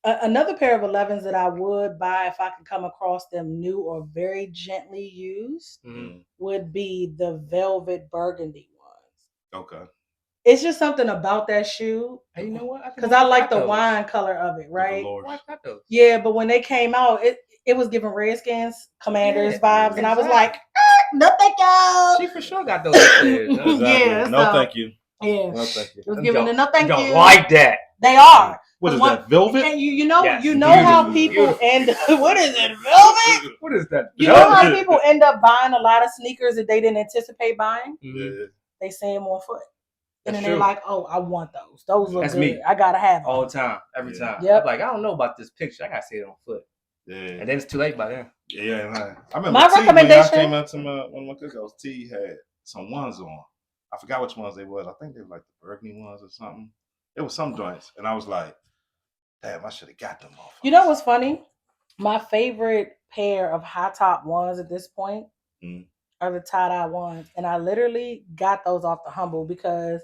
another pair of 11s that I would buy if I could come across them new or very gently used would be the velvet burgundy ones. Okay. It's just something about that shoe. Hey, you know what? Because I like the wine color of it, right? Yeah, but when they came out, it was giving Redskins, Commanders vibes, and I was like, no thank you. She for sure got those. Yeah. No thank you. Yeah. No thank you. It was giving the no thank you. Don't like that. They are. What is that? Velvet? And you know Yes, how people end. What is it? Velvet? What is that? You know how people end up buying a lot of sneakers that they didn't anticipate buying? Yeah. They see them on foot. And That's then they're true. like, oh, I want those. Those look That's good. me. I gotta have them. All the time, every time. Yep. I'm like, I don't know about this picture. I gotta see it on foot. Yeah. And then it's too late by then. Yeah, man. I remember My T, recommendation- when I came out to one of my cookouts, T had some ones on. I forgot which ones they was. I think they were like the burgundy ones or something. It was some joints. And I was like, damn, I should have got them off. You know what's funny? My favorite pair of high top ones at this point are the tie-dye ones. And I literally got those off the Humble because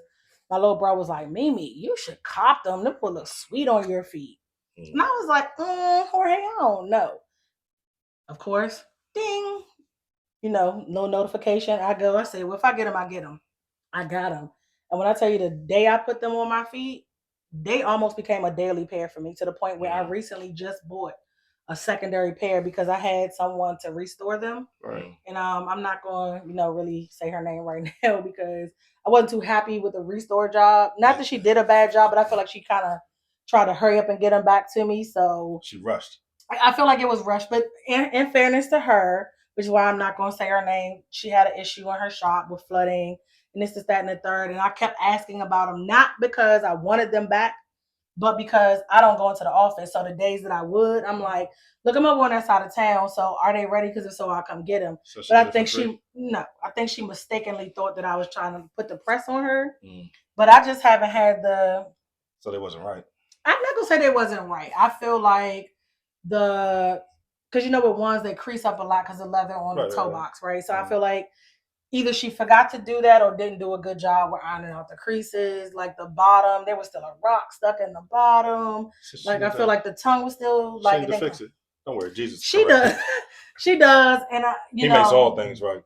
my little bro was like, Mimi, you should cop them. Them will look sweet on your feet. And I was like, Jorge, I don't know. Of course, ding. No notification. I say, well, if I get them, I get them. I got them. And when I tell you the day I put them on my feet, they almost became a daily pair for me to the point where I recently just bought a secondary pair because I had someone to restore them. Right. And I'm not going to, really say her name right now because I wasn't too happy with the restore job. Not that she did a bad job, but I feel like she kind of tried to hurry up and get them back to me. So she rushed. I feel like it was rushed. But in fairness to her, which is why I'm not going to say her name, she had an issue in her shop with flooding. And this is that and the third. And I kept asking about them, not because I wanted them back, but because I don't go into the office. So the days that I would, I'm like, look, I'm on that side of town. So are they ready? Because if so, I'll come get them. So but I think I think she mistakenly thought that I was trying to put the press on her. But I just haven't had So they wasn't right. I'm not going to say they wasn't right. I feel like because with ones they crease up a lot because of leather on the toe box, right? So I feel like either she forgot to do that or didn't do a good job with ironing out the creases. Like the bottom, there was still a rock stuck in the bottom. Like I feel like the tongue was still like. She to fix it. Don't worry, Jesus. She does. She does, and He makes all things right.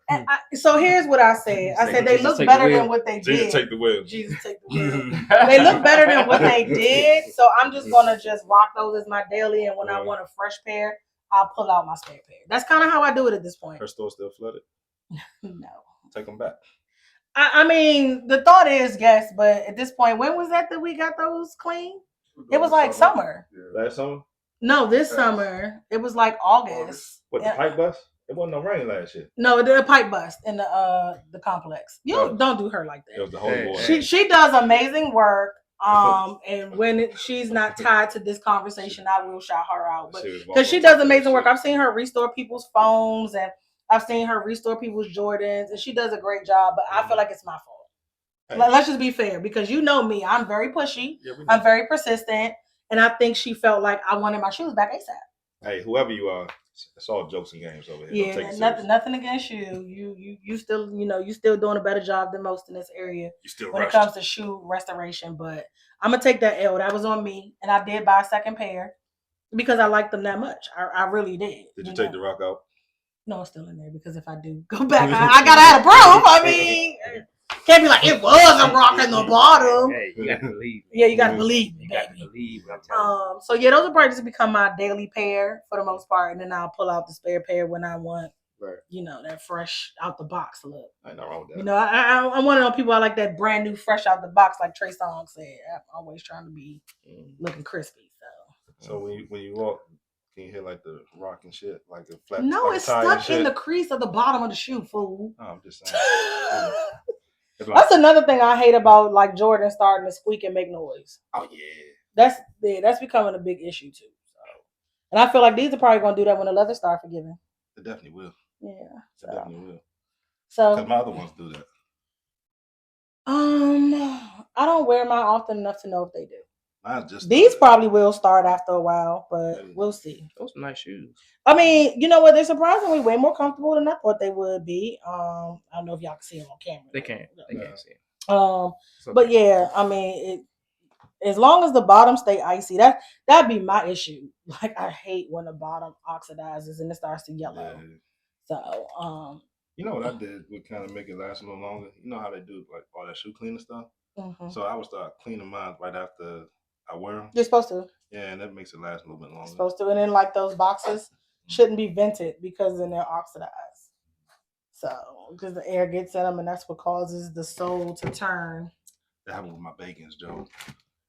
So here's what I said. I said they look better than what they did. Jesus take the wheel. Jesus take the wheel. They look better than what they did. So I'm just gonna just rock those as my daily, and when I want a fresh pair, I'll pull out my spare pair. That's kind of how I do it at this point. Her store still flooded? No. Take them back. I mean, the thought is yes, but at this point, when was that we got those clean? It was like summer. Yeah. Last summer? No, this summer. It was like August. What, the pipe bust? It wasn't no rain last year. No, the pipe bust in the complex. Don't do her like that. It was the whole boy. She does amazing work. And when she's not tied to this conversation, I will shout her out. But because she does amazing work. I've seen her restore people's phones and I've seen her restore people's Jordans, and she does a great job. But I feel like it's my fault. Hey. Let's just be fair, because you know me. I'm very pushy. I'm very persistent. And I think she felt like I wanted my shoes back ASAP. Hey, whoever you are, it's all jokes and games over here. Yeah, nothing against you. You still, you still doing a better job than most in this area You still when rushed. it comes to shoe restoration. But I'm gonna take that L. That was on me, and I did buy a second pair because I liked them that much. I really did. Did you take the rock out? No, it's still in there because if I do go back, I gotta have a proof. I mean, can't be like it was a rock in the bottom. Hey, you gotta believe. Yeah, you gotta believe me, You gotta baby. believe what I'm telling you. So yeah, those will probably just become my daily pair for the most part, and then I'll pull out the spare pair when I want, that fresh out the box look. Ain't nothing wrong with that. I'm one of those people. I like that brand new, fresh out the box, like Trey Songz said. I'm always trying to be looking crispy. So when you walk, can you hear like the rock and shit, like a flat? No, like it's a tire and stuck shit? in the crease of the bottom of the shoe, fool. No, I'm just saying. It's like, That's another thing I hate about like Jordan starting to squeak and make noise. oh yeah. That's becoming a big issue too. So, and I feel like these are probably gonna do that when the leather start forgiving. It definitely will. Yeah. It definitely will. So Because my other ones do that. I don't wear mine often enough to know if they do. Mine just These probably will start after a while, but we'll see. Those are nice shoes. I mean, you know what? They're surprisingly way more comfortable than I thought they would be. I don't know if y'all can see them on camera. They can't see it. But yeah, I mean, as long as the bottom stay icy, that'd be my issue. Like I hate when the bottom oxidizes and it starts to yellow. Yeah. So, you know what I did would kind of make it last a little longer? You know how they do like all that shoe cleaner stuff? So I would start cleaning mine right after I wear them. you're supposed to. Yeah, and that makes it last a little bit longer. Supposed to, and then like those boxes shouldn't be vented because then they're oxidized. So because the air gets in them, and that's what causes the sole to turn. That happened with my bacons, Joe.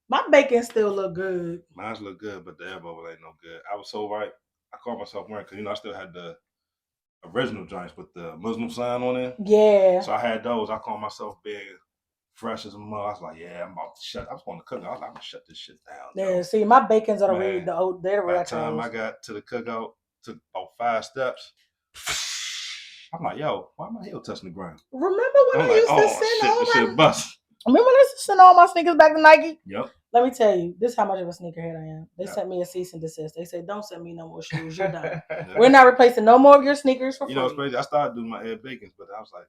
My bacon still look good. Mine's look good, but the air bubble ain't no good. I was so right. I caught myself wearing because I still had the original joints with the Muslim sign on it. Yeah. So I had those. I called myself being fresh as a mother. I was like, yeah, I'm about to shut. I was going to cook. I was like, I'm gonna shut this shit down. Yeah. Joe. See, my bacons are Man, they're the By the time retros. I got to the cookout, took about 5 steps. I'm like, yo, why am I heel touching the ground? Remember when I'm I like, used to oh send shit, all this my? shit bust. Remember when I used to send all my sneakers back to Nike? Yep. Let me tell you, this is how much of a sneakerhead I am. They Yeah. sent me a cease and desist. They said, "Don't send me no more shoes. You're done. Yeah. We're not replacing no more of your sneakers for free." You know, it's crazy. I started doing my Ed Bacons, but I was like,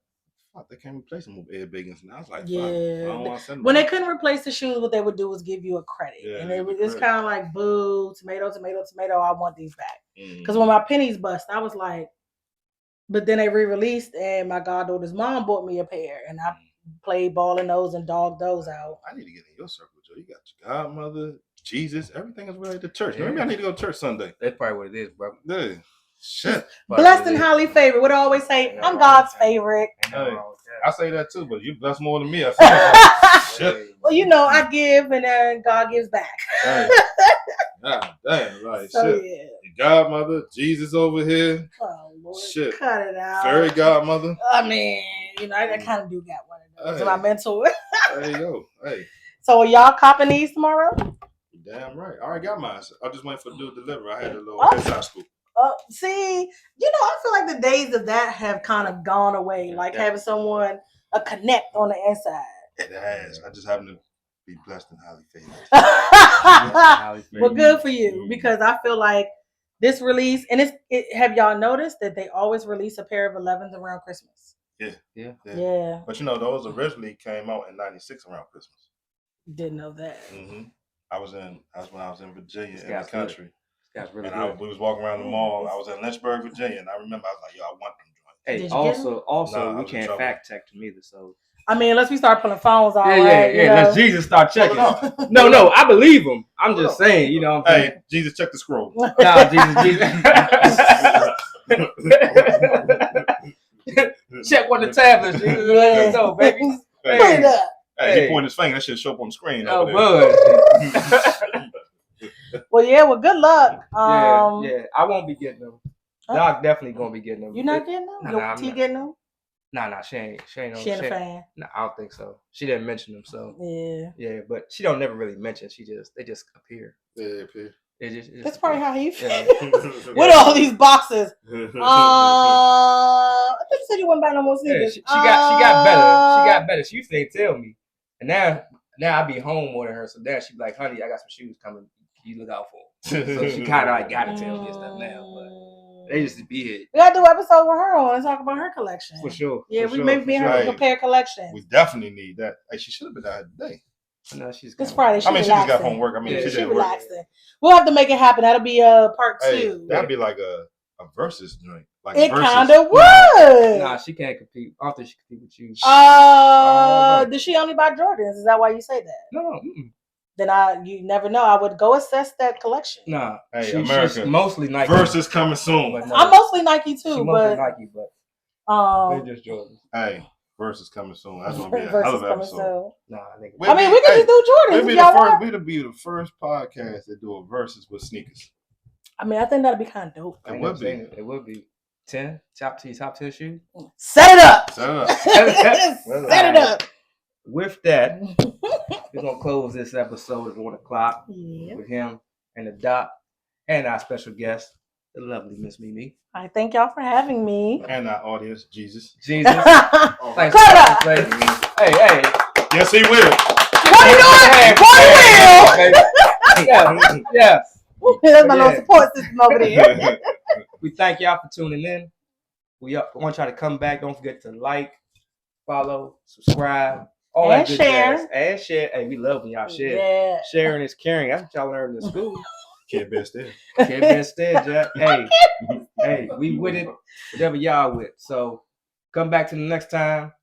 fuck, they can't replace them with Ed Bacons. And I was like, fuck, I Yeah. don't want to send them. When they couldn't replace the shoes, what they would do was give you a credit. Yeah, And give you it's credit. kind of like, boo, tomato, tomato, tomato. I want these back. Mhm. Because when my pennies bust, I was like, but then they re-released and my goddaughter's mom bought me a pair. And I played ball in those and dogged those out. I need to get in your circle, Joe. You got your godmother, Jesus, everything is related to church. Yeah. Maybe I need to go to church Sunday. That's probably what it is, bro. Yeah. Shit. Blessed and highly favored. What I always say, I'm God's favorite. Hey, I say that too, but you bless more than me. I feel shit. Well, you know, I give and then God gives back. Hey. God damn, like So shit. yeah. Your godmother, Jesus over here, Oh Lord, Shit. cut it out. fairy godmother. I mean, I kind of do got one of those. Hey. My mentor. There you go. Hey, So are y'all copping these tomorrow? you damn right. I already got mine. I just waiting for the dude to deliver. I had a little Oh. high school. See, I feel like the days of that have kind of gone away. Like having someone a connect on the inside. It has. I just happen to be blessed and highly favored. Well, good for you, because I feel like this release, and have y'all noticed that they always release a pair of 11s around Christmas? Yeah. But those originally came out in '96 around Christmas. Didn't know that. That's when I was in Virginia in the guy's country. That's really And good. we was walking around the mall. I was in Lynchburg, Virginia, and I remember I was like, yo, I want them joints. Hey, Did you get also, Nah, I we was in can't trouble. fact check them either. So I mean, unless we start pulling phones out, yeah. right? Let's Jesus start checking. Hold on. No, I believe him. I'm just Hold on. saying, what I'm saying. Hey, Jesus, check the scroll. Nah, Jesus. Check one of the tablets, Jesus. Let's go, baby. Put it up. Hey, he Hey. pointed his finger. That shit show up on the screen. Oh, over there. bud. Well, good luck. Yeah. I won't be getting them. Doc definitely gonna be getting them. You not getting them? Nah, Your I'm T not. getting them? Nah, she ain't no. She ain't a fan. Nah, I don't think so. She didn't mention them, so Yeah. yeah. But she don't never really mention. They just appear. Yeah, P. It just That's probably how he Yeah. feels. With all these boxes. I thought you said you wouldn't buy no more Yeah, sneakers. she got better. She got better. She used to ain't tell me, and now I be home more than her. So then she be like, "Honey, I got some shoes coming. You look out for 'em." So she kind of like gotta tell me and stuff now. But they just be it We gotta do an episode with her on and talk about her collection. for sure. Yeah, for we sure, maybe for me and sure. her Right. compare collections. We definitely need that. Hey, she should have been out today. No, she's It's kinda- Friday. She I mean, she just got relaxing. from work. I mean, Yeah, she She did work. relaxing. We'll have to make it happen. That'll be part Hey, 2. that'd be like a versus joint. Like It versus. kind of would. Nah, she can't compete. I don't think she can compete with you. Oh, no. Does she only buy Jordans? Is that why you say that? No, mm-mm. Then you never know. I would go assess that collection. Nah. Hey, She's America. mostly Nike. Versus coming soon. But no, I'm mostly Nike she too, mostly but Nike, but they're just Jordan. Hey, versus coming soon. That's gonna be a hell versus of an coming episode. soon. Nah, nigga. We'll I mean, be- we could hey, just do Jordans We'll if be y'all the first. want. We'll be the first podcast to do a versus with sneakers. I mean, I think that'd be kind of dope. I It ain't would never seen be. it. It would be 10 top 10 shoes. Set it up. Set it up. Set it up. With that, we're gonna close this episode at 1 o'clock Yeah. with him and the doc and our special guest, the lovely Miss Mimi. I thank y'all for having me. And our audience, Jesus. Jesus. What Thanks Cut for up. coming, baby. Hey. Yes, he will. you doing? Boy, Will. Yeah. That's my little Yeah. support system over there. We thank y'all for tuning in. We want y'all to come back. Don't forget to like, follow, subscribe, all And that good share. jazz. And share. Hey, we love when y'all share. Yeah. Sharing is caring. That's what y'all learned in school. Can't be still. Can't be instead, Jack. Hey, we with it. Whatever y'all with. So come back to the next time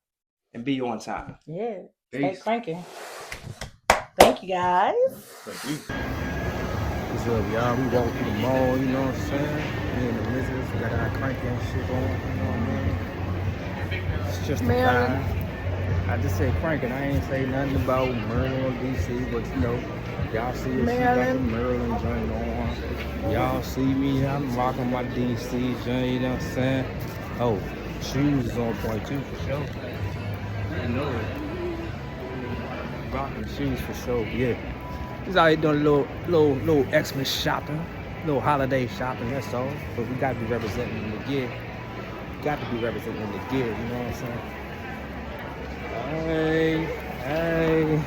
and be on time. Yeah. Stay Peace. cranking. Thank you guys. Thank you. What's up, y'all? We walk through the mall, you know what I'm saying? Me and the missus, we got our cranky and shit going, you know what I mean? It's just a Maryland. vibe. I just said cranking. I ain't say nothing about Maryland or DC, but you know, y'all see us, we got the Maryland joint on. Y'all see me, I'm rocking my DC joint, you know what I'm saying? Oh, shoes is on point too, for sure. You know it. Rocking shoes for sure, yeah. Just out here doing a little Xmas shopping, little holiday shopping, that's all. But we gotta be representing in the gear. Got to be representing in the gear, you know what I'm saying? Hey.